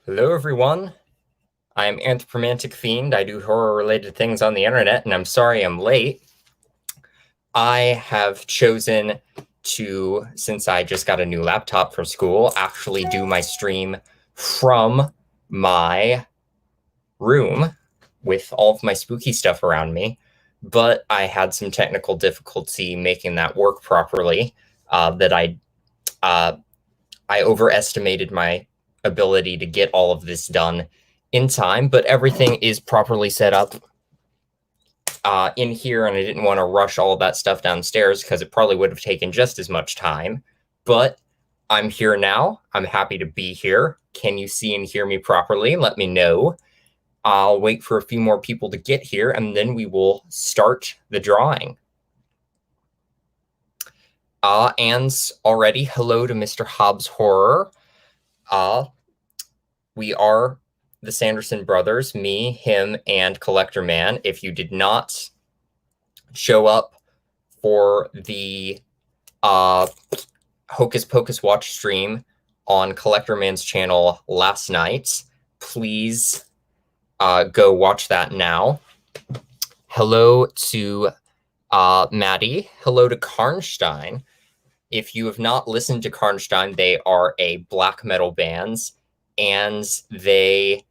Hello, everyone. I'm Anthropomantic Fiend. I do horror-related things on the internet, and I'm sorry I'm late. I have chosen to, since I just got a new laptop for school, actually do my stream from my room with all of my spooky stuff around me. But I had some technical difficulty making that work properly. That I overestimated my ability to get all of this done in time, but everything is properly set up in here, and I didn't want to rush all of that stuff downstairs because it probably would have taken just as much time. But I'm here now. I'm happy to be here. Can you see and hear me properly? Let me know. I'll wait for a few more people to get here, and then we will start the drawing. And already, hello to Mr. Hobbs Horror. We are the Sanderson brothers, me, him, and Collector Man. If you did not show up for the Hocus Pocus watch stream on Collector Man's channel last night, please go watch that now. Hello to Maddie. Hello to Karnstein. If you have not listened to Karnstein, they are a black metal band, and they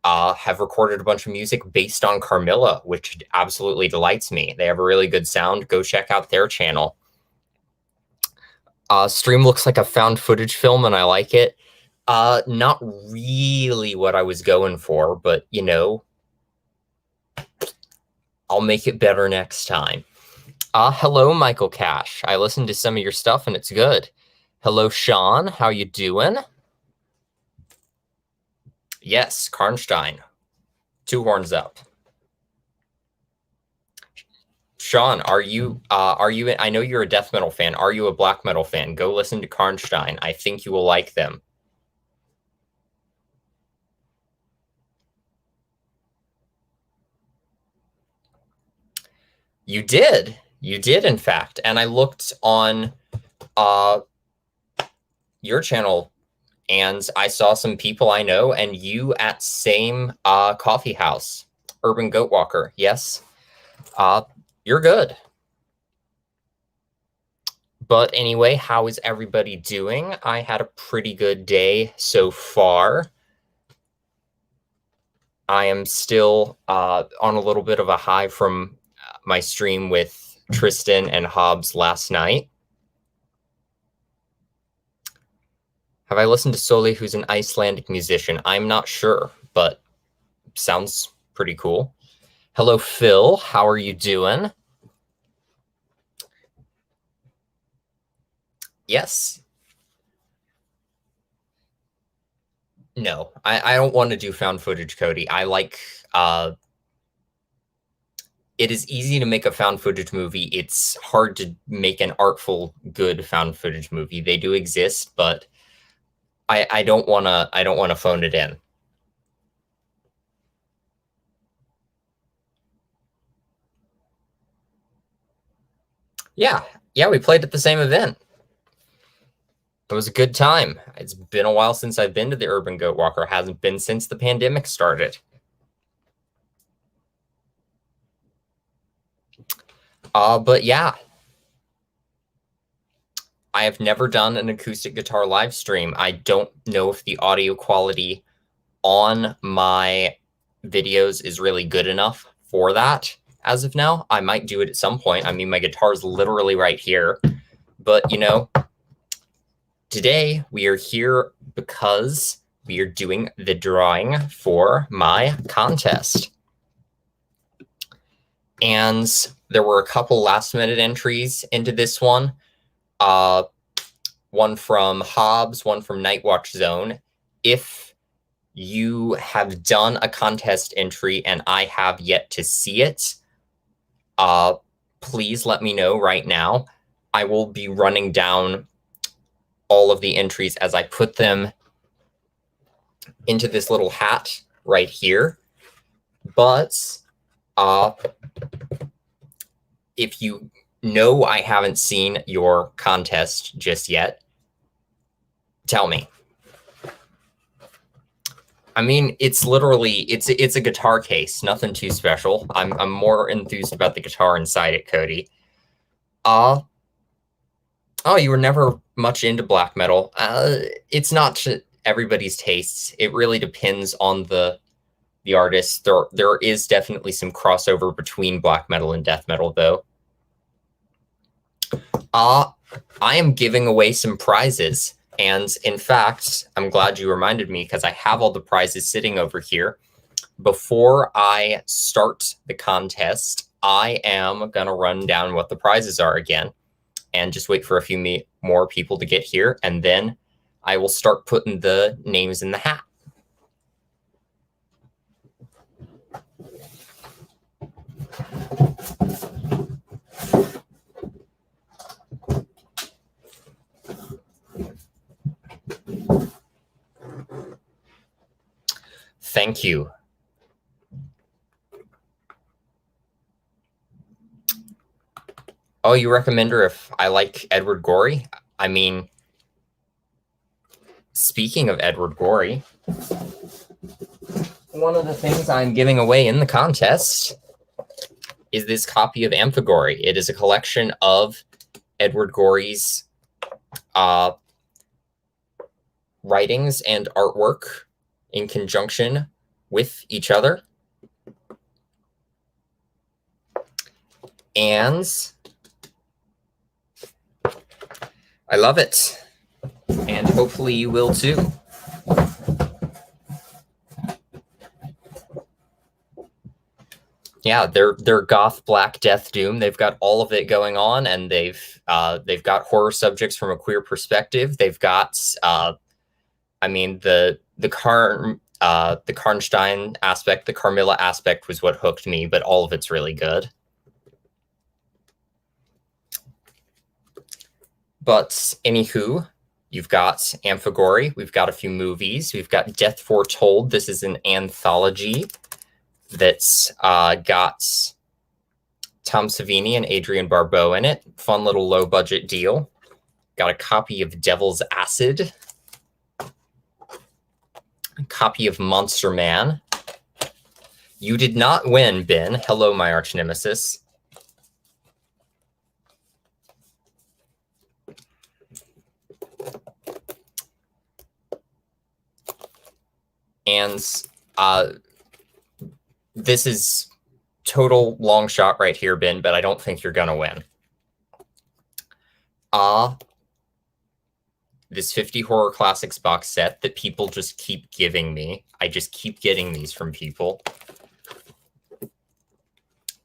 have recorded a bunch of music based on Carmilla, which absolutely delights me. They have a really good sound. Go check out their channel. Stream looks like a found footage film, and I like it. Not really what I was going for, but, you know, I'll make it better next time. Hello, Michael Cash. I listened to some of your stuff, and it's good. Hello, Sean. How you doing? Yes, Karnstein. 2 horns up. Sean, are you I know you're a death metal fan. Are you a black metal fan? Go listen to Karnstein. I think you will like them. You did. You did, in fact. And I looked on your channel, and I saw some people I know, and you at same coffee house, Urban Goat Walker. Yes, you're good. But anyway, how is everybody doing? I had a pretty good day so far. I am still on a little bit of a high from my stream with Tristan and Hobbs last night. Have I listened to Soli, who's an Icelandic musician? I'm not sure, but sounds pretty cool. Hello, Phil. How are you doing? Yes. No, I don't want to do found footage, Cody. I like... it is easy to make a found footage movie. It's hard to make an artful, good found footage movie. They do exist, but I don't want to phone it in. Yeah, we played at the same event. It was a good time. It's been a while since I've been to the Urban Goat Walker. It hasn't been since the pandemic started. But yeah, I have never done an acoustic guitar live stream. I don't know if the audio quality on my videos is really good enough for that as of now. I might do it at some point. I mean, my guitar is literally right here, but you know, today we are here because we are doing the drawing for my contest. And there were a couple last minute entries into this one. One from Hobbs, one from Nightwatch Zone. If you have done a contest entry and I have yet to see it, please let me know right now. I will be running down all of the entries as I put them into this little hat right here. But if you know I haven't seen your contest just yet, tell me. I mean, it's literally it's a guitar case, nothing too special. I'm more enthused about the guitar inside it, Cody. Uh oh, you were never much into black metal. It's not everybody's tastes. It really depends on the artist. There is definitely some crossover between black metal and death metal, though. I am giving away some prizes. And in fact, I'm glad you reminded me because I have all the prizes sitting over here. Before I start the contest, I am going to run down what the prizes are again and just wait for a few more people to get here. And then I will start putting the names in the hat. Thank you. Oh, you recommend her if I like Edward Gorey? I mean, speaking of Edward Gorey, one of the things I'm giving away in the contest is this copy of Amphigory. It is a collection of Edward Gorey's writings and artwork in conjunction with each other. And I love it. And hopefully you will too. Yeah, they're goth, black, death, doom. They've got all of it going on, and they've got horror subjects from a queer perspective. They've got, I mean, the Karnstein aspect, the Carmilla aspect was what hooked me, but all of it's really good. But anywho, you've got Amphigory. We've got a few movies. We've got Death Foretold. This is an anthology that's got Tom Savini and Adrienne Barbeau in it. Fun little low budget deal. Got a copy of Devil's Acid. A copy of Monster Man. You did not win, Ben. Hello, my arch nemesis. And this is total long shot right here, Ben, but I don't think you're gonna win. This 50 Horror Classics box set that people just keep giving me. I just keep getting these from people.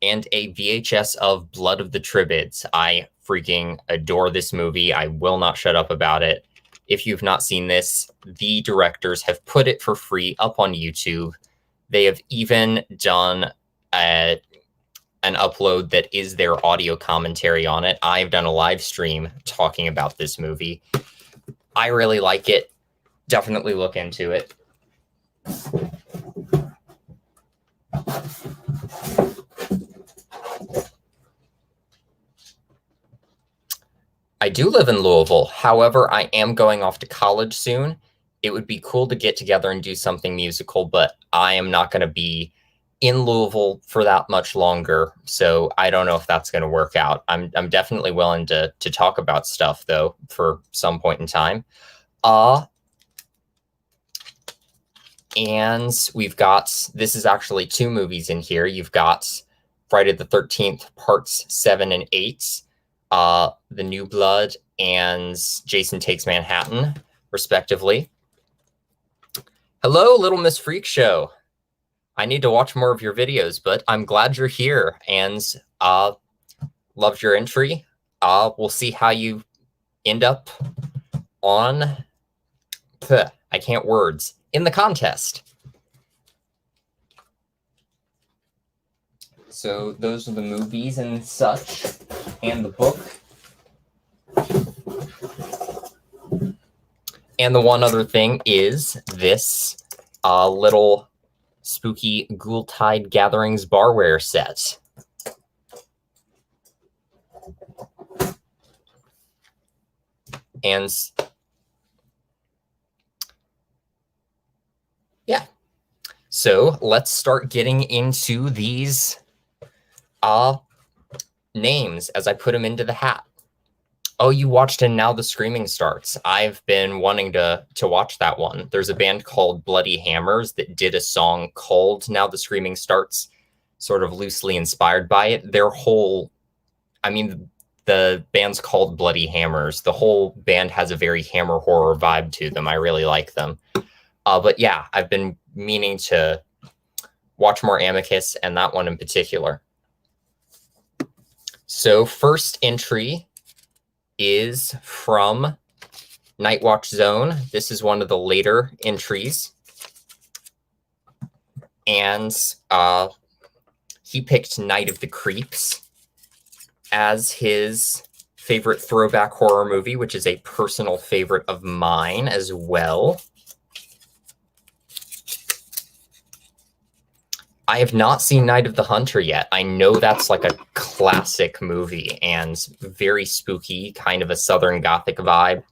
And a VHS of Blood of the Tribbids. I freaking adore this movie. I will not shut up about it. If you've not seen this, the directors have put it for free up on YouTube. They have even done an upload that is their audio commentary on it. I've done a live stream talking about this movie. I really like it. Definitely look into it. I do live in Louisville. However, I am going off to college soon. It would be cool to get together and do something musical, but I am not going to be in Louisville for that much longer. So I don't know if that's going to work out. I'm definitely willing to talk about stuff, though, for some point in time. And we've got, this is actually 2 movies in here. You've got Friday the 13th, parts 7 and 8, The New Blood and Jason Takes Manhattan, respectively. Hello, Little Miss Freak Show. I need to watch more of your videos, but I'm glad you're here and loved your entry. We'll see how you end up on, I can't words, in the contest. So those are the movies and such, and the book. And the one other thing is this little spooky Ghoultide Gatherings barware set. And yeah, So let's start getting into these names as I put them into the hat. Oh, you watched And Now the Screaming Starts. I've been wanting to watch that one. There's a band called Bloody Hammers that did a song called Now the Screaming Starts, sort of loosely inspired by it. Their whole, I mean, the band's called Bloody Hammers. The whole band has a very hammer horror vibe to them. I really like them. But yeah, I've been meaning to watch more Amicus, and that one in particular. So first entry is from Nightwatch Zone. This is one of the later entries. And he picked Night of the Creeps as his favorite throwback horror movie, which is a personal favorite of mine as well. I have not seen Night of the Hunter yet. I know that's like a classic movie and very spooky, kind of a Southern Gothic vibe.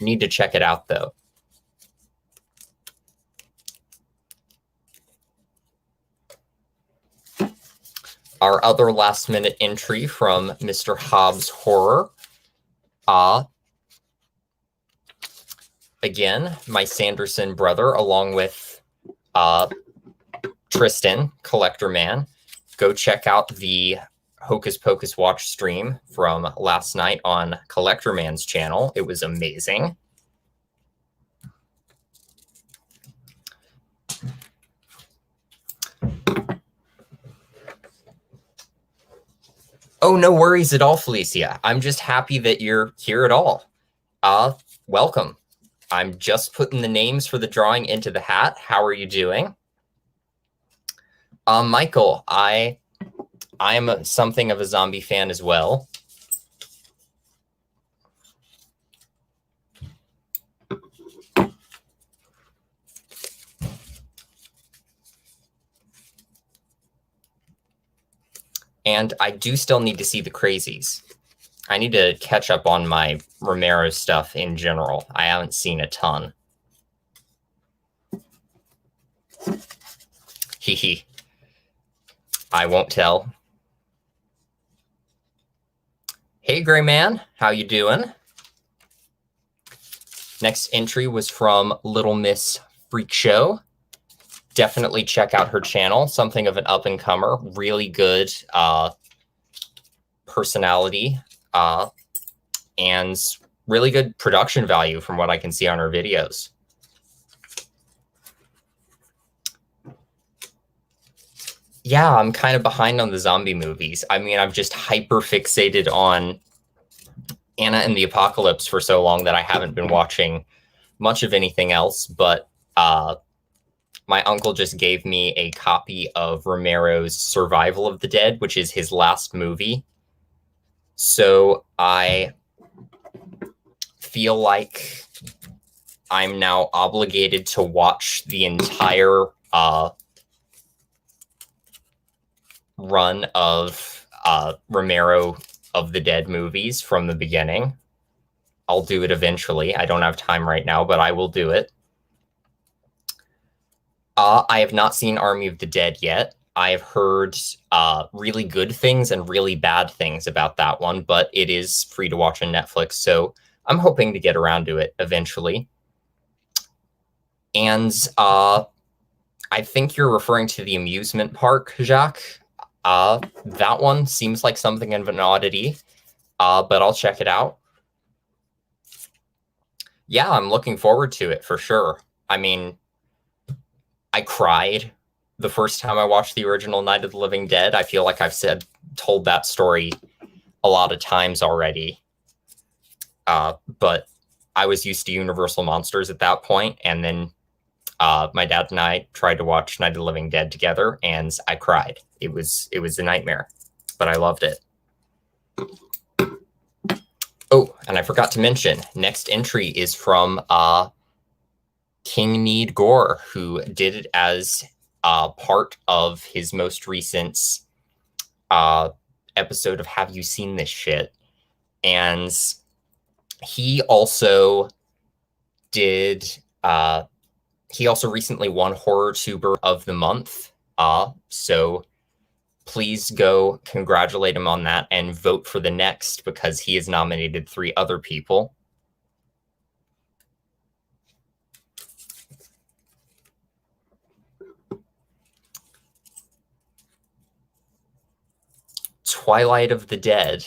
Need to check it out, though. Our other last-minute entry from Mr. Hobbs Horror. Again, my Sanderson brother, along with Tristan, Collector Man. Go check out the Hocus Pocus watch stream from last night on Collector Man's channel. It was amazing. Oh, no worries at all, Felicia. I'm just happy that you're here at all. Welcome. I'm just putting the names for the drawing into the hat. How are you doing? Michael, I'm something of a zombie fan as well. And I do still need to see The Crazies. I need to catch up on my Romero stuff in general. I haven't seen a ton. Hee. I won't tell. Hey, Gray Man, how you doing? Next entry was from Little Miss Freak Show. Definitely check out her channel. Something of an up-and-comer. Really good personality and really good production value from what I can see on her videos. Yeah, I'm kind of behind on the zombie movies. I mean, I've just hyper fixated on Anna and the Apocalypse for so long that I haven't been watching much of anything else. But my uncle just gave me a copy of Romero's Survival of the Dead, which is his last movie. So I feel like I'm now obligated to watch the entire run of Romero of the Dead movies from the beginning. I'll do it eventually. I don't have time right now, but I will do it. I have not seen Army of the Dead yet. I have heard really good things and really bad things about that one, but it is free to watch on Netflix, so I'm hoping to get around to it eventually. And I think you're referring to the amusement park, Jacques. That one seems like something of an oddity, but I'll check it out. Yeah, I'm looking forward to it for sure. I mean, I cried the first time I watched the original Night of the Living Dead. I feel like I've told that story a lot of times already. But I was used to Universal Monsters at that point, and then my dad and I tried to watch Night of the Living Dead together, and I cried. It was a nightmare, but I loved it. Oh, and I forgot to mention, next entry is from King Need Gore, who did it as part of his most recent episode of Have You Seen This Shit? And he also did he also recently won Horror Tuber of the Month. So please go congratulate him on that and vote for the next, because he has nominated 3 other people. Twilight of the Dead.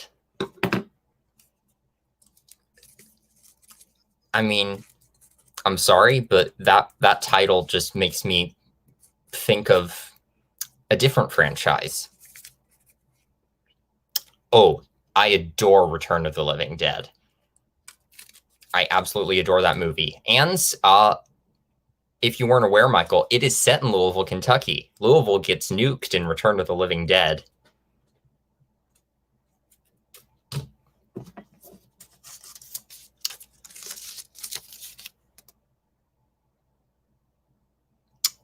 I mean, I'm sorry, but that title just makes me think of a different franchise. Oh, I adore Return of the Living Dead. I absolutely adore that movie. And if you weren't aware, Michael, it is set in Louisville, Kentucky. Louisville gets nuked in Return of the Living Dead.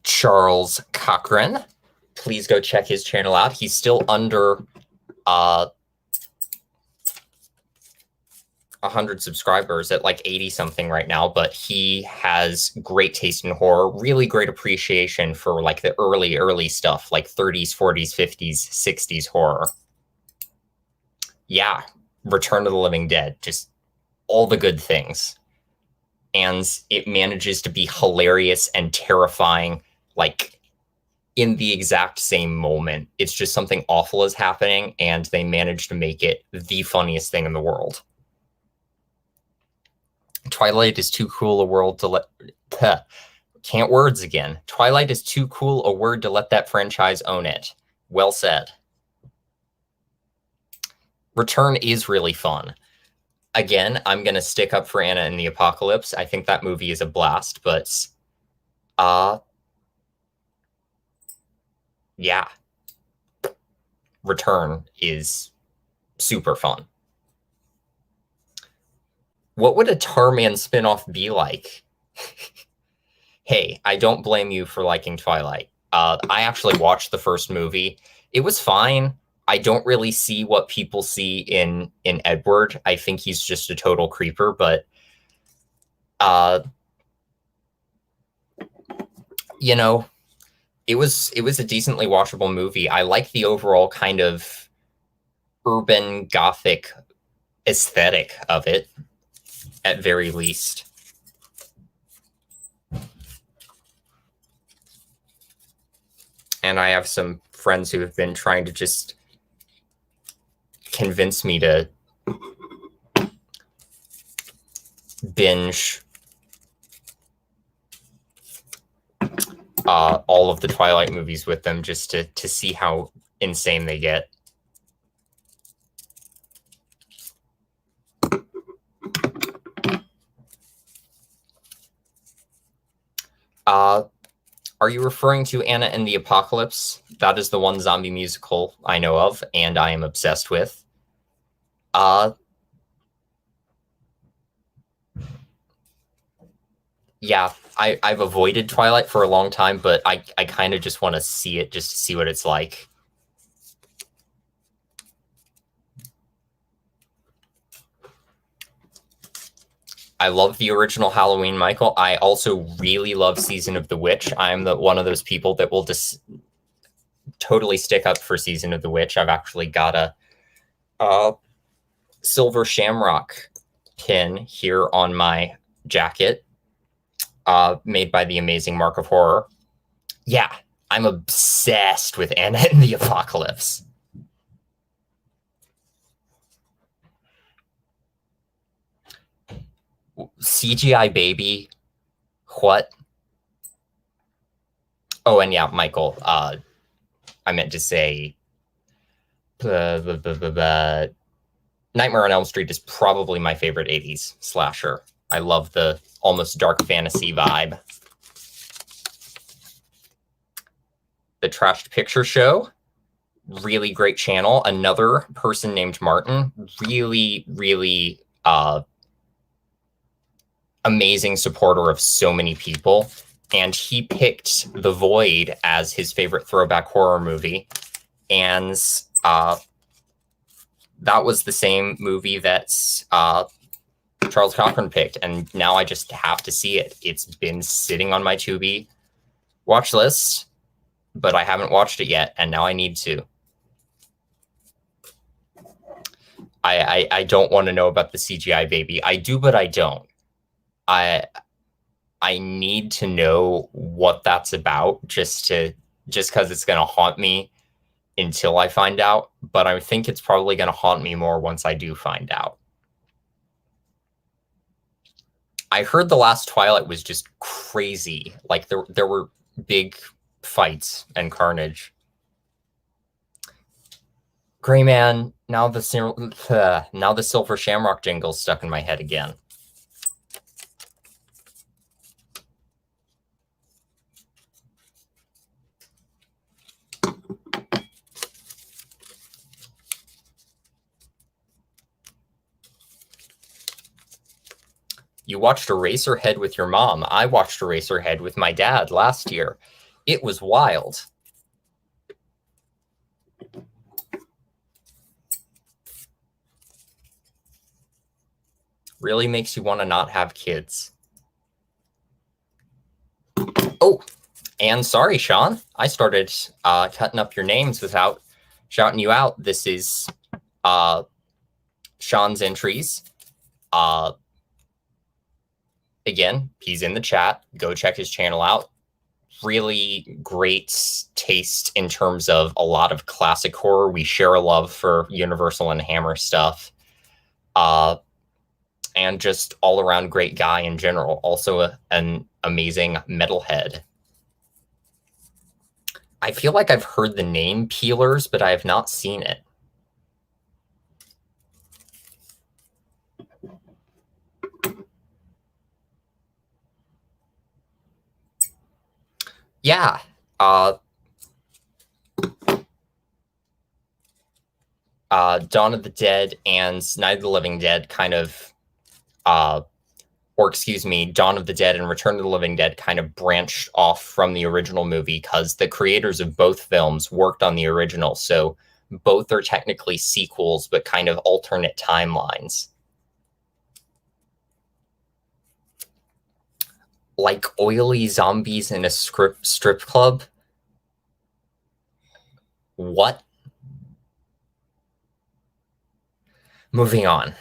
Charles Cochran. Please go check his channel out. He's still under 100 subscribers at like 80 something right now, but he has great taste in horror, really great appreciation for like the early stuff, like 30s, 40s, 50s, 60s horror. Yeah, Return of the Living Dead, just all the good things. And it manages to be hilarious and terrifying, like in the exact same moment. It's just something awful is happening, and they manage to make it the funniest thing in the world. Twilight is too cool a world to let... Can't words again. Twilight is too cool a word to let that franchise own it. Well said. Return is really fun. Again, I'm going to stick up for Anna and the Apocalypse. I think that movie is a blast, but yeah. Return is super fun. What would a Tarman spinoff be like? Hey, I don't blame you for liking Twilight. I actually watched the first movie. It was fine. I don't really see what people see in Edward. I think he's just a total creeper, but you know, it was a decently watchable movie. I like the overall kind of urban gothic aesthetic of it, at very least. And I have some friends who have been trying to just convince me to binge all of the Twilight movies with them, just to see how insane they get. Are you referring to Anna and the Apocalypse? That is the one zombie musical I know of, and I am obsessed with. Yeah, I've avoided Twilight for a long time, but I kind of just want to see it, just to see what it's like. I love the original Halloween, Michael. I also really love Season of the Witch. I'm one of those people that will just totally stick up for Season of the Witch. I've actually got a silver shamrock pin here on my jacket, made by the amazing Mark of Horror. Yeah, I'm obsessed with Anna and the Apocalypse. CGI baby, what? Oh, and yeah, Michael, I meant to say Nightmare on Elm Street is probably my favorite 80s slasher. I love the almost dark fantasy vibe. The Trashed Picture Show, really great channel. Another person named Martin, really, really amazing supporter of so many people. And he picked The Void as his favorite throwback horror movie. And that was the same movie that's Charles Cochran picked, and now I just have to see it. It's been sitting on my Tubi watch list, but I haven't watched it yet, and now I need to. I don't want to know about the CGI baby. I do, but I don't. I need to know what that's about just because it's gonna haunt me until I find out. But I think it's probably gonna haunt me more once I do find out. I heard the last Twilight was just crazy. Like there were big fights and carnage. Gray Man, now the Silver Shamrock jingle's stuck in my head again. You watched Eraserhead with your mom. I watched Eraserhead with my dad last year. It was wild. Really makes you want to not have kids. Oh, and sorry, Sean. I started cutting up your names without shouting you out. This is Sean's entries. Again, he's in the chat. Go check his channel out. Really great taste in terms of a lot of classic horror. We share a love for Universal and Hammer stuff. And just all around great guy in general. Also an amazing metalhead. I feel like I've heard the name Peelers, but I have not seen it. Yeah. Dawn of the Dead and Night of the Living Dead kind of, Dawn of the Dead and Return of the Living Dead kind of branched off from the original movie because the creators of both films worked on the original. So both are technically sequels, but kind of alternate timelines. Like oily zombies in a strip club? What? Moving on.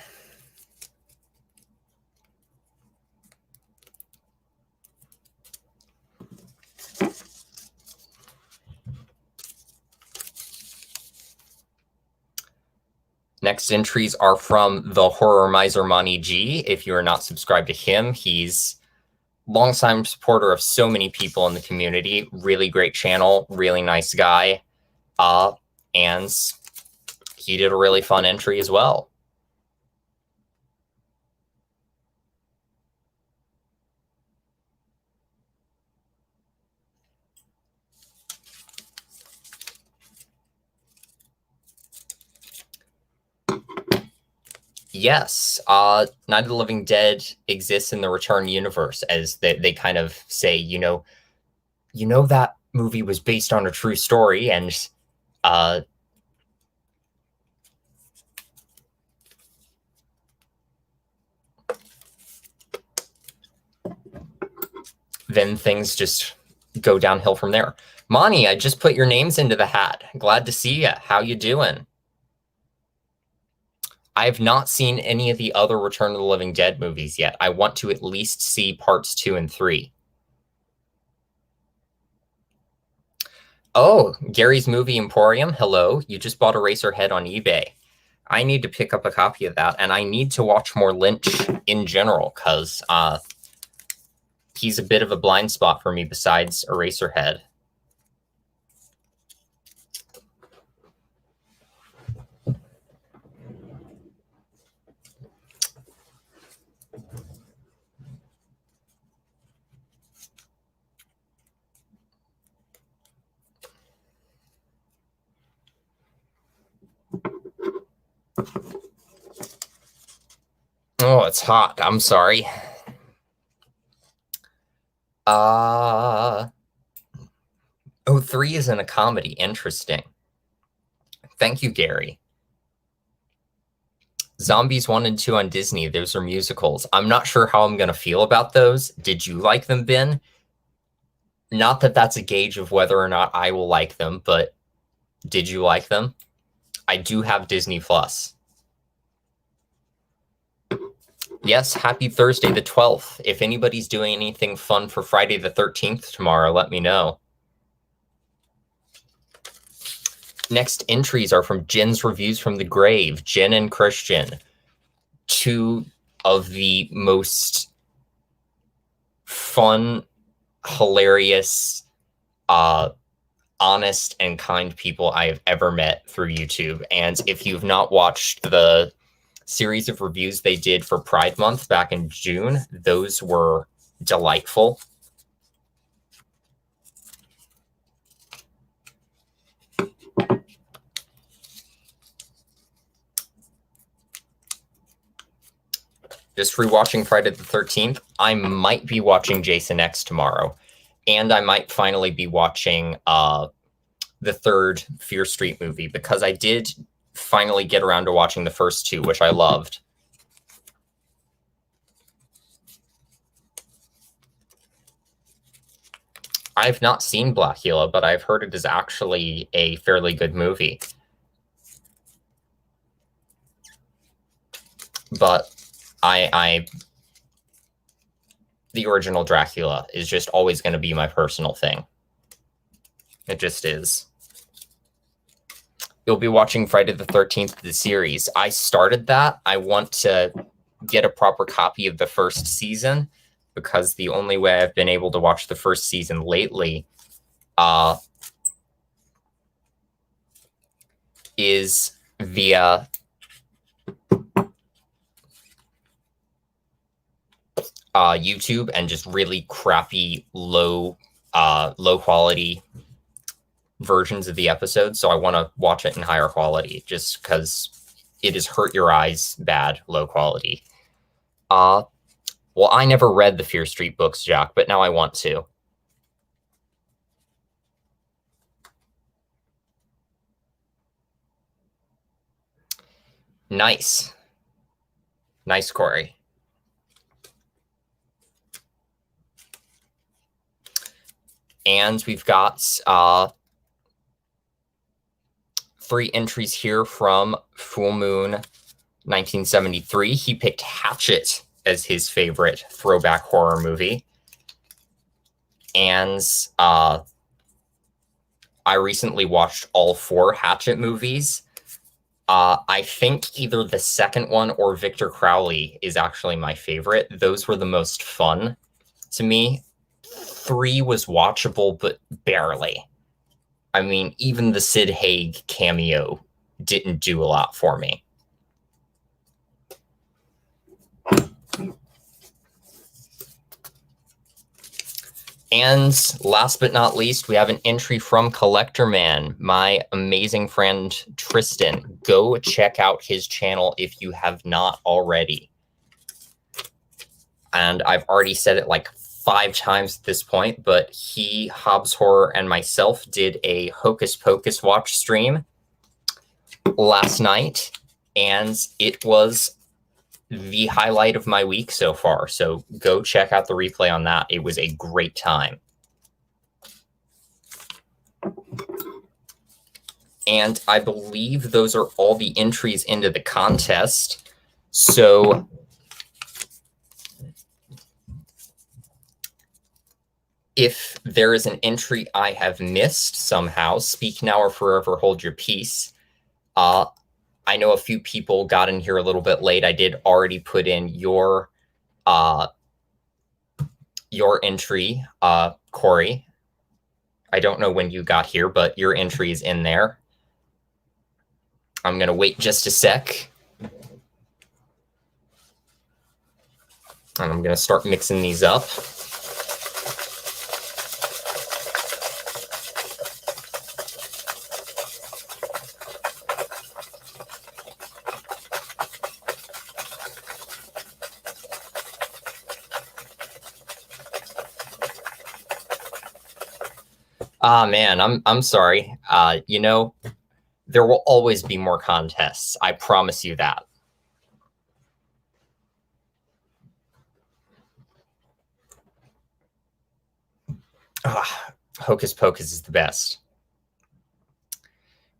Next entries are from the Horror Miser Monty G. If you are not subscribed to him, he's longtime supporter of so many people in the community. Really great channel, really nice guy. And he did a really fun entry as well. Yes, Night of the Living Dead exists in the Return universe, as they kind of say, you know that movie was based on a true story, and then things just go downhill from there. Monty, I just put your names into the hat. Glad to see you. How you doing? I have not seen any of the other Return of the Living Dead movies yet. I want to at least see parts 2 and 3. Oh, Gary's Movie Emporium. Hello. You just bought Eraserhead on eBay. I need to pick up a copy of that, and I need to watch more Lynch in general, because he's a bit of a blind spot for me besides Eraserhead. Oh, it's hot. I'm sorry. 03 isn't a comedy. Interesting. Thank you, Gary. Zombies 1 and 2 on Disney, those are musicals. I'm not sure how I'm going to feel about those. Did you like them, Ben? Not that that's a gauge of whether or not I will like them, but did you like them? I do have Disney Plus. Yes, happy Thursday the 12th. If anybody's doing anything fun for Friday the 13th tomorrow, let me know. Next entries are from Jen's Reviews from the Grave. Jen and Christian, two of the most fun, hilarious, honest, and kind people I have ever met through YouTube. And if you've not watched the series of reviews they did for Pride Month back in June, those were delightful. Just rewatching Friday the 13th. I might be watching Jason X tomorrow, and I might finally be watching the third Fear Street movie, because I did finally get around to watching the first two, which I loved. I've not seen Blackula, but I've heard it is actually a fairly good movie. But the original Dracula is just always going to be my personal thing. It just is. You'll be watching Friday the 13th, the series. I started that. I want to get a proper copy of the first season, because the only way I've been able to watch the first season lately is via YouTube, and just really crappy, low quality versions of the episodes. So I want to watch it in higher quality, just because it has hurt your eyes bad, low quality. Well, I never read the Fear Street books, Jack, but now I want to. Nice. Nice, Corey. And we've got 3 entries here from Full Moon 1973. He picked Hatchet as his favorite throwback horror movie. And I recently watched all 4 Hatchet movies. I think either the second one or Victor Crowley is actually my favorite. Those were the most fun to me. 3 was watchable, but barely. I mean, even the Sid Haig cameo didn't do a lot for me. And last but not least, we have an entry from Collector Man, my amazing friend Tristan. Go check out his channel if you have not already. And I've already said it like 5 times at this point, but he, Hobbs Horror, and myself did a Hocus Pocus watch stream last night, and it was the highlight of my week so far. So go check out the replay on that. It was a great time. And I believe those are all the entries into the contest. So if there is an entry I have missed somehow, speak now or forever hold your peace. I know a few people got in here a little bit late. I did already put in your entry, Corey. I don't know when you got here, but your entry is in there. I'm going to wait just a sec. And I'm going to start mixing these up. Man, I'm sorry. You know, there will always be more contests. I promise you that. Hocus Pocus is the best.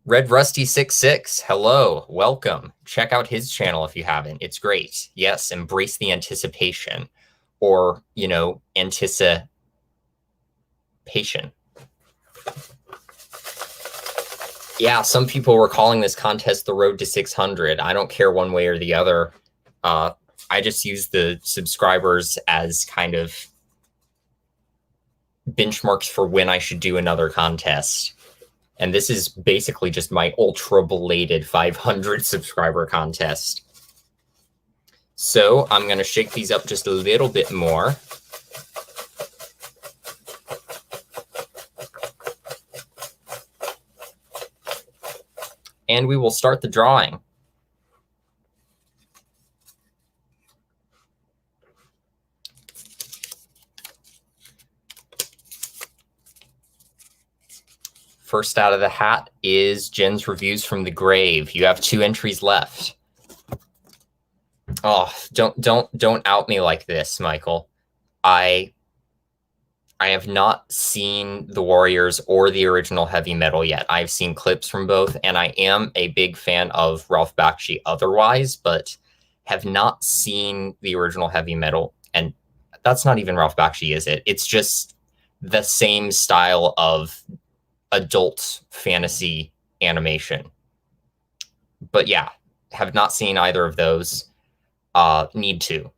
Red Rusty 66, hello, welcome. Check out his channel if you haven't. It's great. Yes, embrace the anticipation, or, anticipation. Yeah, some people were calling this contest the Road to 600. I don't care one way or the other. I just use the subscribers as kind of benchmarks for when I should do another contest. And this is basically just my ultra belated 500 subscriber contest. So I'm going to shake these up just a little bit more. And we will start the drawing. First out of the hat is Jen's Reviews from the Grave. You have 2 entries left. Oh, don't out me like this, Michael. I have not seen The Warriors or the original Heavy Metal yet. I've seen clips from both, and I am a big fan of Ralph Bakshi otherwise, but have not seen the original Heavy Metal. And that's not even Ralph Bakshi, is it? It's just the same style of adult fantasy animation. But yeah, have not seen either of those. Need to.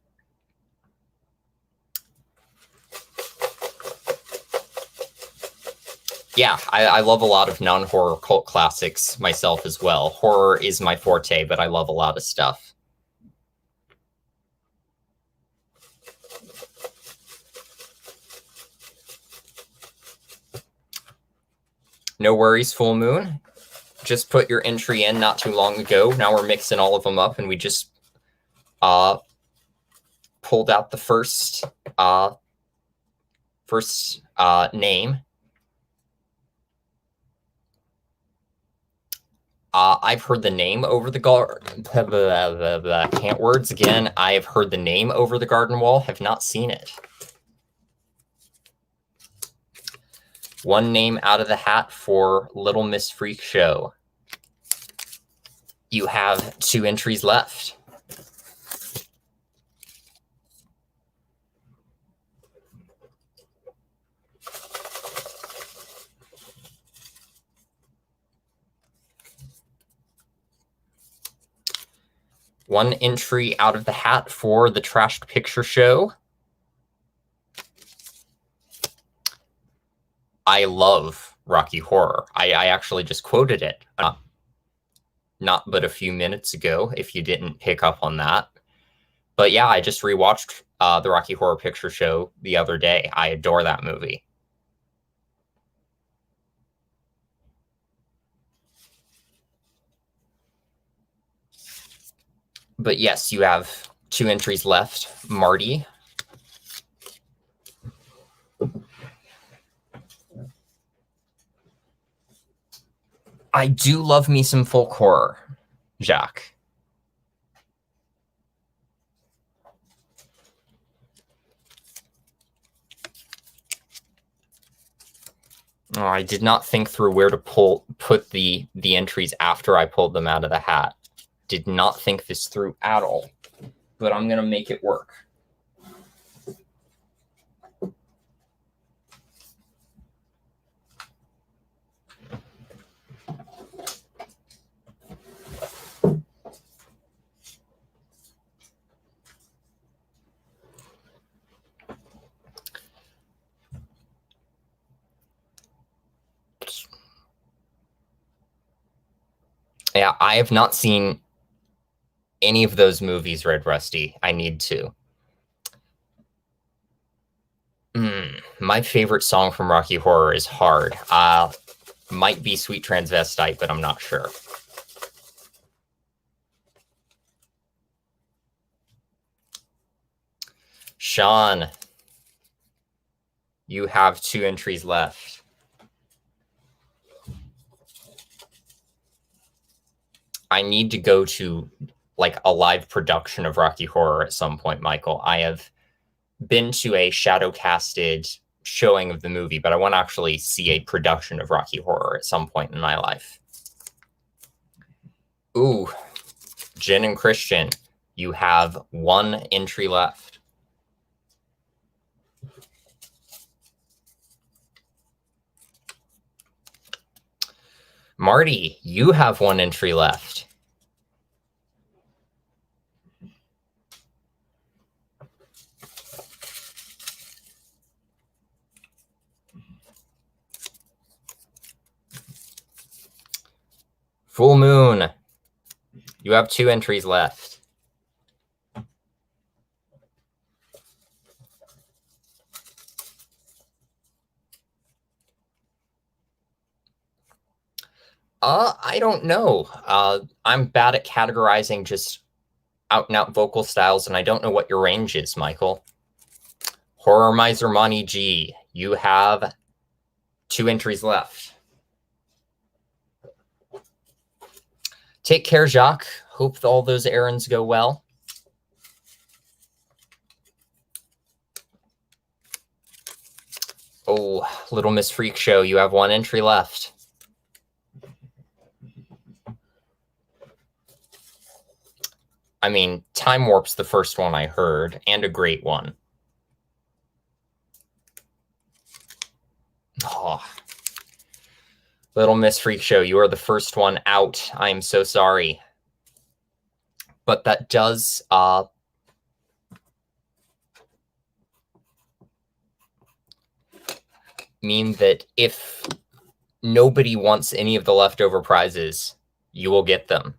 Yeah, I love a lot of non-horror cult classics myself as well. Horror is my forte, but I love a lot of stuff. No worries, Full Moon. Just put your entry in not too long ago. Now we're mixing all of them up, and we just pulled out the first name. I've heard the name over the garden. Can't words again. I have heard the name over the garden wall. Have not seen it. One name out of the hat for Little Miss Freak Show. You have 2 entries left. One entry out of the hat for the Trashed Picture Show. I love Rocky Horror. I actually just quoted it not but a few minutes ago, if you didn't pick up on that. But yeah, I just rewatched the Rocky Horror Picture Show the other day. I adore that movie. But yes, you have 2 entries left. Marty. I do love me some folk horror, Jacques. Oh, I did not think through where to put the entries after I pulled them out of the hat. Did not think this through at all, but I'm going to make it work. Yeah, I have not seen any of those movies, Red Rusty. I need to. My favorite song from Rocky Horror is Hard. Might be Sweet Transvestite, but I'm not sure. Sean, you have 2 entries left. I need to go to like a live production of Rocky Horror at some point, Michael. I have been to a shadow casted showing of the movie, but I want to actually see a production of Rocky Horror at some point in my life. Ooh, Jen and Christian, you have one entry left. Marty, you have one entry left. Full Moon, you have 2 entries left. I don't know. I'm bad at categorizing just out-and-out vocal styles, and I don't know what your range is, Michael. Horror Miser Monty G, you have 2 entries left. Take care, Jacques. Hope all those errands go well. Oh, Little Miss Freak Show, you have 1 entry left. I mean, Time Warp's the first one I heard, and a great one. Oh. Little Miss Freak Show, you are the first one out. I am so sorry. But that does mean that if nobody wants any of the leftover prizes, you will get them.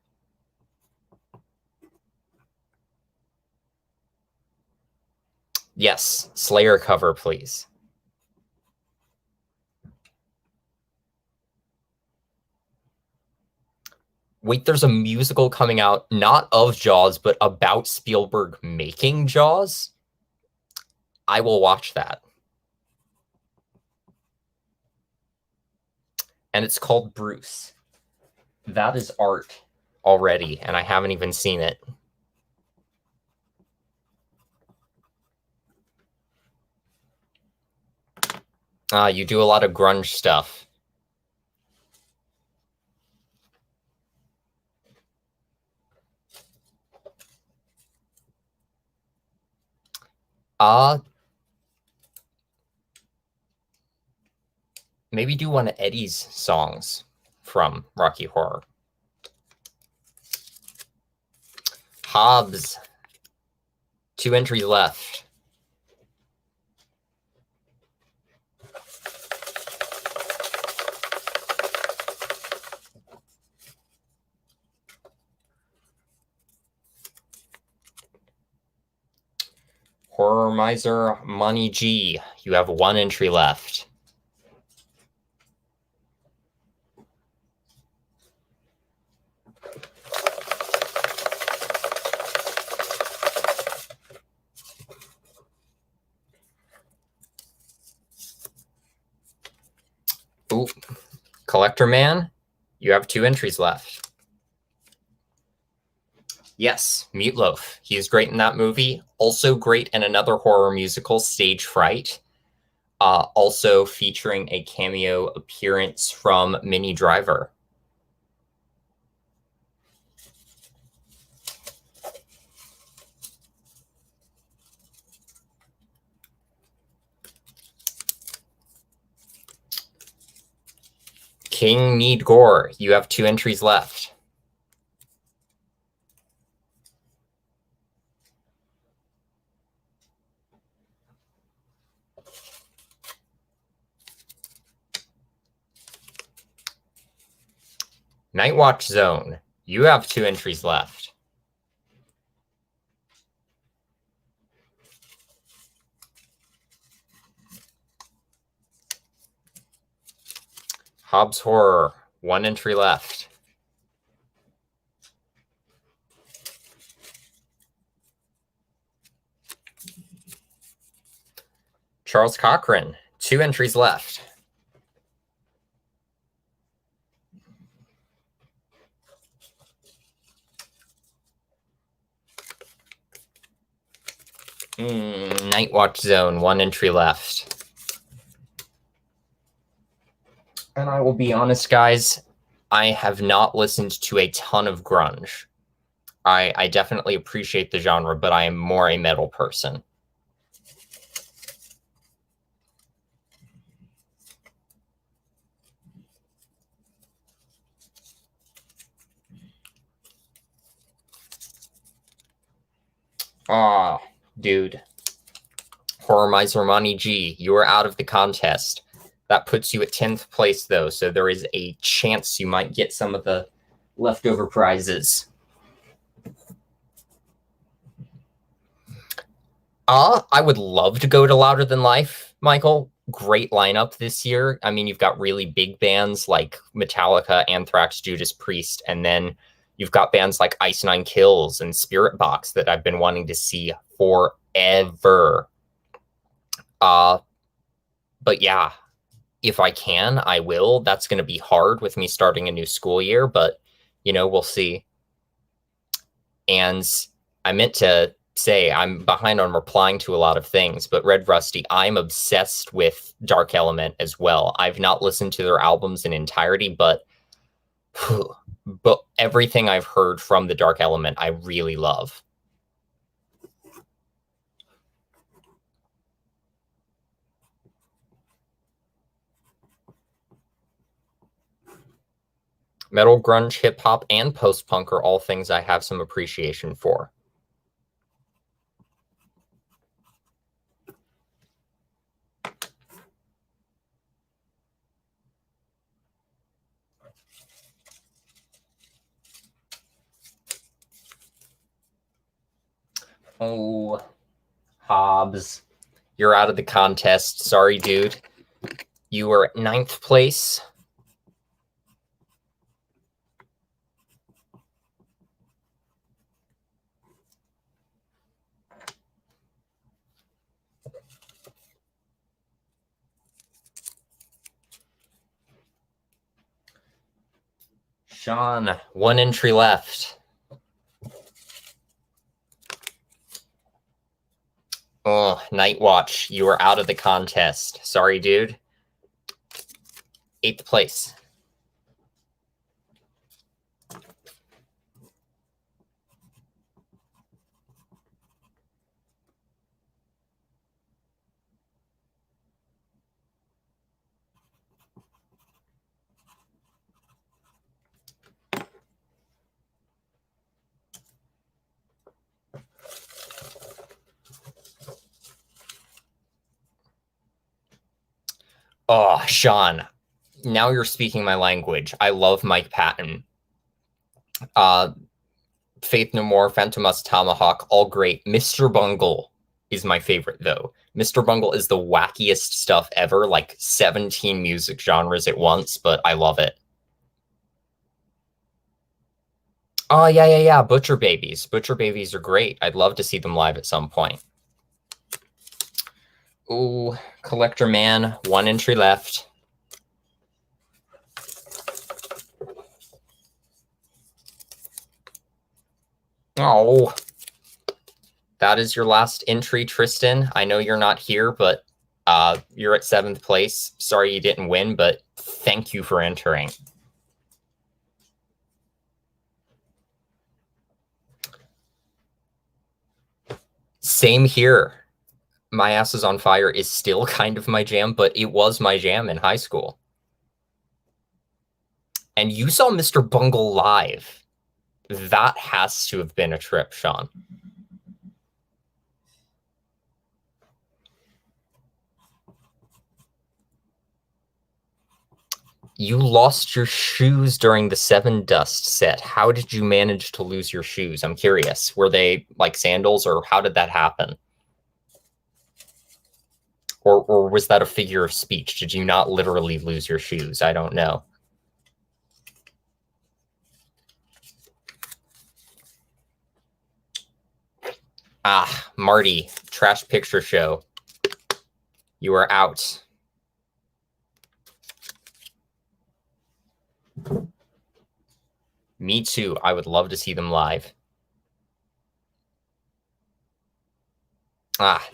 Yes, Slayer cover, please. Wait, there's a musical coming out, not of Jaws, but about Spielberg making Jaws? I will watch that. And it's called Bruce. That is art already, and I haven't even seen it. You do a lot of grunge stuff. Maybe do one of Eddie's songs from Rocky Horror. Hobbs, 2 entries left. Horror Miser Money G, you have 1 entry left. Ooh, Collector Man, you have 2 entries left. Yes, Meatloaf. He is great in that movie. Also great in another horror musical, Stage Fright. Also featuring a cameo appearance from Minnie Driver. King Need Gore, you have 2 entries left. Night Watch Zone, you have 2 entries left. Hobbs Horror, 1 entry left. Charles Cochran, 2 entries left. Night Watch Zone, 1 entry left. And I will be honest, guys, I have not listened to a ton of grunge. I definitely appreciate the genre, but I am more a metal person. Ah, dude. Horror Miser Money G, you are out of the contest. That puts you at 10th place, though, so there is a chance you might get some of the leftover prizes. I would love to go to Louder Than Life, Michael. Great lineup this year. I mean, you've got really big bands like Metallica, Anthrax, Judas Priest, and then you've got bands like Ice Nine Kills and Spiritbox that I've been wanting to see forever. But yeah, if I can, I will. That's going to be hard with me starting a new school year, but we'll see. And I meant to say I'm behind on replying to a lot of things, but Red Rusty, I'm obsessed with Dark Element as well. I've not listened to their albums in entirety, but everything I've heard from the Dark Element, I really love. Metal, grunge, hip hop, and post punk are all things I have some appreciation for. Oh, Hobbs, you're out of the contest. Sorry, dude. You were at 9th place. Sean, 1 entry left. Oh, Night Watch, you are out of the contest. Sorry, dude. 8th place. Oh, Sean, now you're speaking my language. I love Mike Patton. Faith No More, Phantomas Tomahawk, all great. Mr. Bungle is my favorite, though. Mr. Bungle is the wackiest stuff ever, like 17 music genres at once, but I love it. Oh, yeah. Butcher Babies. Butcher Babies are great. I'd love to see them live at some point. Ooh, Collector Man, 1 entry left. Oh, that is your last entry, Tristan. I know you're not here, but you're at 7th place. Sorry you didn't win, but thank you for entering. Same here. My Ass is on Fire is still kind of my jam, but it was my jam in high school. And you saw Mr. Bungle live. That has to have been a trip, Sean. You lost your shoes during the Sevendust set. How did you manage to lose your shoes? I'm curious. Were they like sandals, or how did that happen? Or was that a figure of speech? Did you not literally lose your shoes? I don't know. Ah, Marty, Trash Picture Show. You are out. Me too. I would love to see them live. Ah.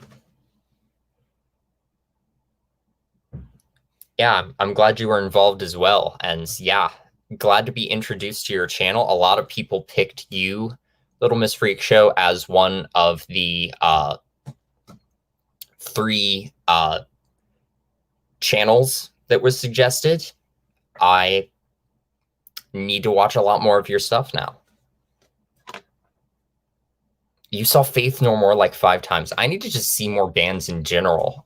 Yeah, I'm glad you were involved as well. And yeah, glad to be introduced to your channel. A lot of people picked you, Little Miss Freak Show, as one of the three channels that was suggested. I need to watch a lot more of your stuff now. You saw Faith No More like 5 times. I need to just see more bands in general.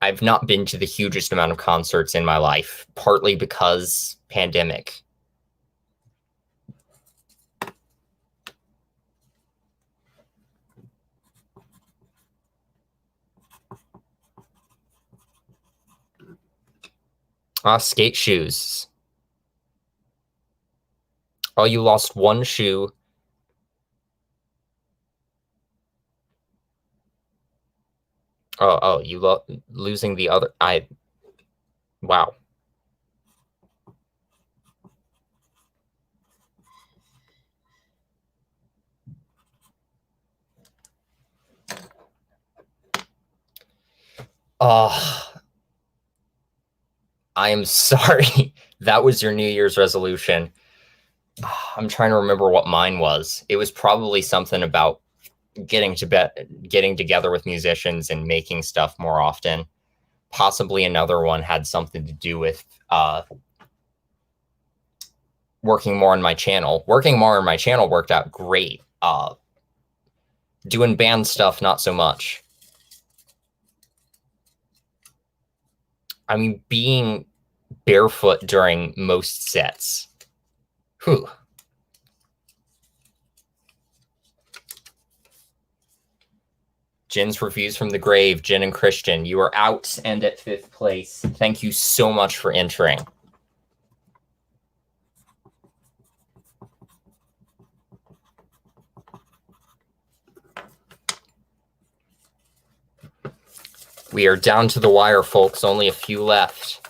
I've not been to the hugest amount of concerts in my life, partly because pandemic. Skate shoes. Oh, you lost one shoe. Oh, you losing the other. Wow. Oh, I am sorry. That was your New Year's resolution. I'm trying to remember what mine was. It was probably something about getting together with musicians and making stuff more often. Possibly another one had something to do with working more on my channel. Working more on my channel worked out great. Doing band stuff, not so much. I mean, being barefoot during most sets. Whew. Jin's Reviews from the Grave, Jin and Christian. You are out and at 5th place. Thank you so much for entering. We are down to the wire, folks. Only a few left.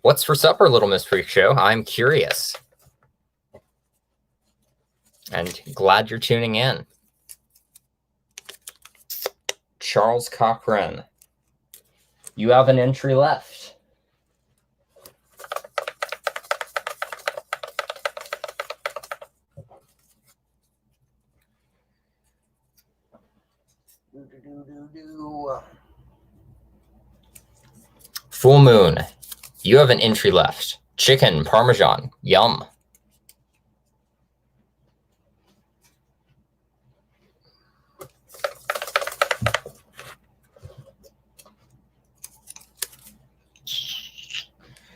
What's for supper, Little Miss Freak Show? I'm curious. And glad you're tuning in. Charles Cochran. You have an entry left. Full Moon. You have an entry left. Chicken Parmesan. Yum.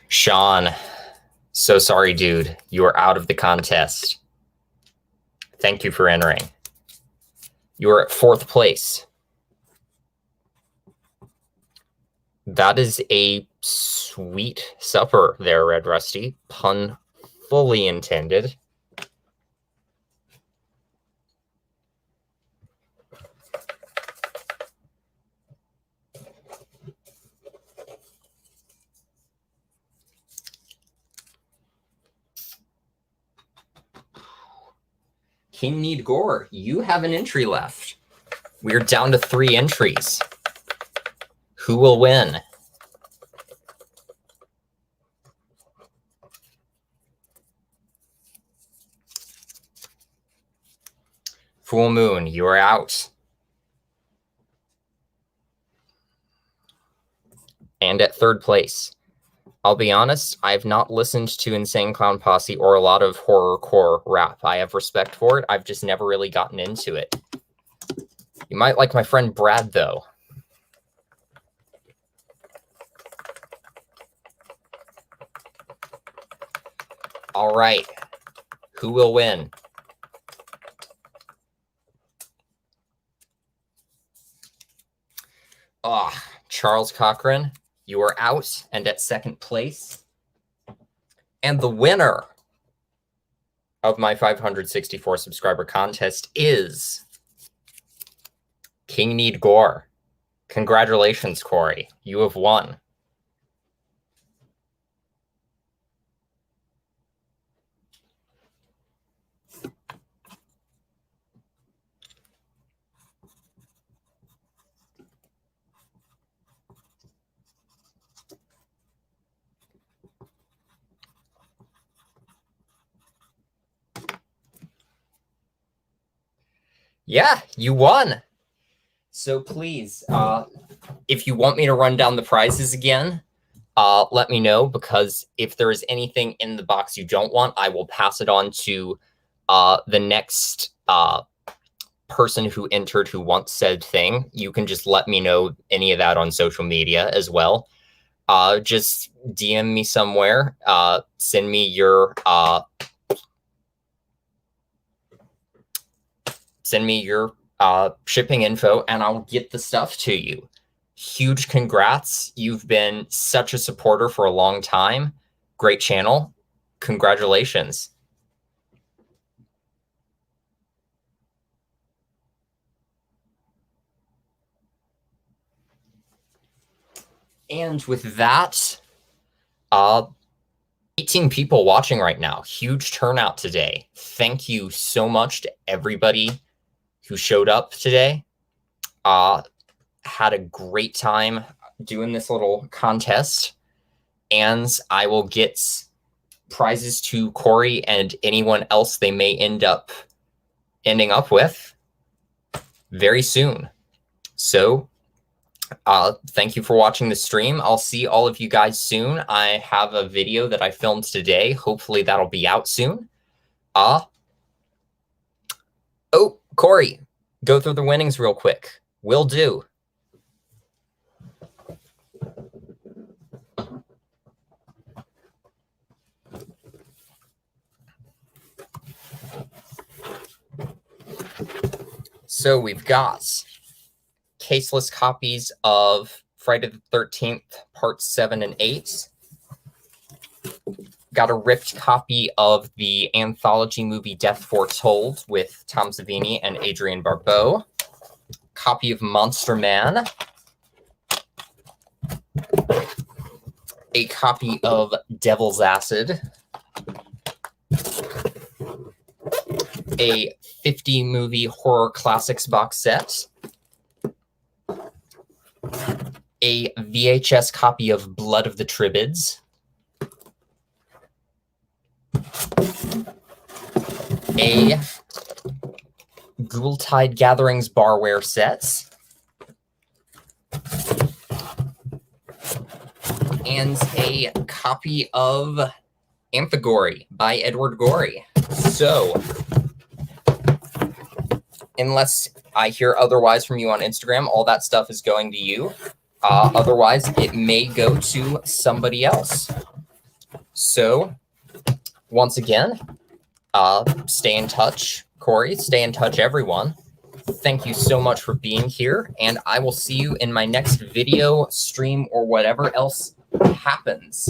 Sean. So sorry, dude. You are out of the contest. Thank you for entering. You are at 4th place. That is a sweet supper there, Red Rusty. Pun fully intended. King Need Gore, you have an entry left. We're down to 3 entries. Who will win? Full Moon, you are out. And at 3rd place. I'll be honest, I've not listened to Insane Clown Posse or a lot of horrorcore rap. I have respect for it. I've just never really gotten into it. You might like my friend Brad, though. All right. Who will win? Charles Cochran, you are out and at 2nd place. And the winner of my 564 subscriber contest is King Need Gore. Congratulations, Corey. You have won. Yeah, you won. So please, if you want me to run down the prizes again, let me know, because if there is anything in the box you don't want, I will pass it on to the next person who entered who wants said thing. You can just let me know any of that on social media as well. Just DM me somewhere. Send me your shipping info, and I'll get the stuff to you. Huge congrats. You've been such a supporter for a long time. Great channel. Congratulations. And with that, 18 people watching right now. Huge turnout today. Thank you so much to everybody who showed up today. Had a great time doing this little contest, and I will get prizes to Corey and anyone else they may ending up with very soon. So thank you for watching the stream. I'll see all of you guys soon. I have a video that I filmed today. Hopefully that'll be out soon. Oh, Corey, go through the winnings real quick. Will do. So we've got caseless copies of Friday the 13th, parts 7 and 8. Got a ripped copy of the anthology movie Death Foretold with Tom Savini and Adrienne Barbeau. Copy of Monster Man. A copy of Devil's Acid. A 50 movie horror classics box set. A VHS copy of Blood of the Tribbids. A Ghoultide Gatherings barware sets. And a copy of Amphigory by Edward Gorey. So, unless I hear otherwise from you on Instagram, all that stuff is going to you. Otherwise, it may go to somebody else. So, once again, stay in touch. Corey, stay in touch, everyone. Thank you so much for being here, and I will see you in my next video, stream, or whatever else happens.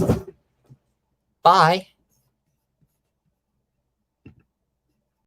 Bye.